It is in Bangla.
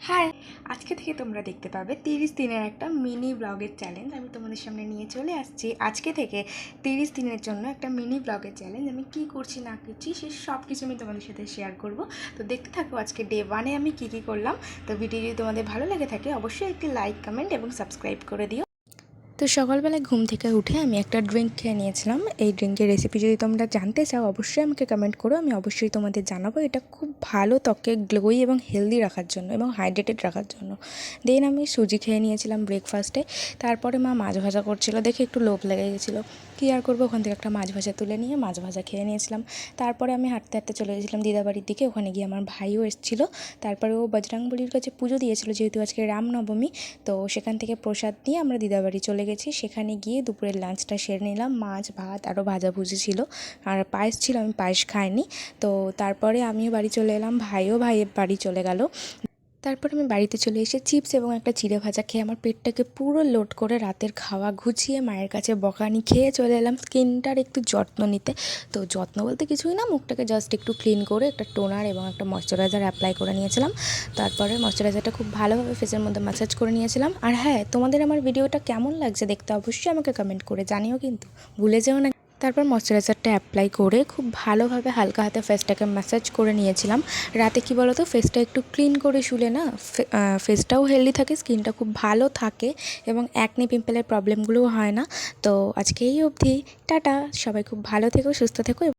হাই, আজকে থেকে তোমরা দেখতে পাবে 30 দিনের একটা মিনি ব্লগের চ্যালেঞ্জ আমি তোমাদের সামনে নিয়ে চলে আসছি। আজকে থেকে 30 দিনের জন্য একটা মিনি ব্লগের চ্যালেঞ্জ আমি কি করছি না করছি সে সব কিছু আমি তোমাদের সাথে শেয়ার করব। তো দেখতে থাকো আজকে ডে 1-এ আমি কী করলাম। তো ভিডিও যদি তোমাদের ভালো লেগে থাকে অবশ্যই একটি লাইক, কমেন্ট এবং সাবস্ক্রাইব করে দিও। তো সকালবেলায় ঘুম থেকে উঠে আমি একটা ড্রিঙ্ক খেয়ে নিয়েছিলাম। এই ড্রিঙ্কের রেসিপি যদি তোমরা জানতে চাও অবশ্যই আমাকে কমেন্ট করো, আমি অবশ্যই তোমাদের জানাবো। এটা খুব ভালো ত্বকে গ্লোই এবং হেলদি রাখার জন্য এবং হাইড্রেটেড রাখার জন্য। দেন আমি সুজি খেয়ে নিয়েছিলাম ব্রেকফাস্টে। তারপরে মা মাছ ভাজা করছিল দেখে একটু লোভ লেগে গেছিলো, কী আর করবো, ওখান থেকে একটা মাছ ভাজা তুলে নিয়ে মাছ ভাজা খেয়ে নিয়েছিলাম। তারপরে আমি হাঁটতে হাঁটতে চলে গেছিলাম দিদাবাড়ির দিকে। ওখানে গিয়ে আমার ভাইও এসেছিলো। তারপরে ও বজরংবলির কাছে পুজো দিয়েছিল, যেহেতু আজকে রামনবমী। তো সেখান থেকে প্রসাদ নিয়ে আমরা দিদাবাড়ি চলে গেছি। সেখানে গিয়ে দুপুরের লাঞ্চটা সেরে নিলাম। মাছ, ভাত, আরও ভাজাভুজি ছিল, আর পায়েস ছিল, আমি পায়েস খাইনি। তো তারপরে আমিও বাড়ি চলে এলাম, ভাইয়ের বাড়ি চলে গেল। তারপর আমি বাড়িতে চলে এসে চিপস এবং একটা চিড়ে ভাজা খেয়ে আমার পেটটাকে পুরো লোড করে রাতের খাওয়া গুছিয়ে মায়ের কাছে বকানি খেয়ে চলে এলাম স্কিনটার একটু যত্ন নিতে। তো যত্ন বলতে কিছুই না, মুখটাকে জাস্ট একটু ক্লিন করে একটা টোনার এবং একটা ময়শ্চারাইজার অ্যাপ্লাই করে নিয়েছিলাম। তারপরে ময়শ্চারাইজারটা খুব ভালোভাবে ফেসের মধ্যে ম্যাসাজ করে নিয়েছিলাম। আর হ্যাঁ, তোমাদের আমার ভিডিওটা কেমন লাগছে দেখতে অবশ্যই আমাকে কমেন্ট করে জানিও, কিন্তু ভুলে যেও না। তারপর ময়শ্চারাইজারটা অ্যাপ্লাই করে খুব ভালোভাবে হালকা হাতে ফেসটাকে ম্যাসাজ করে নিয়েছিলাম। রাতে কী বলো তো, ফেসটা একটু ক্লিন করে শুলে না ফেসটাও হেলদি থাকে, স্কিনটা খুব ভালো থাকে এবং অ্যাকনি পিম্পলের প্রবলেমগুলোও হয় না। তো আজকে এই অবধি, টাটা। সবাই খুব ভালো থেকো, সুস্থ থেকো।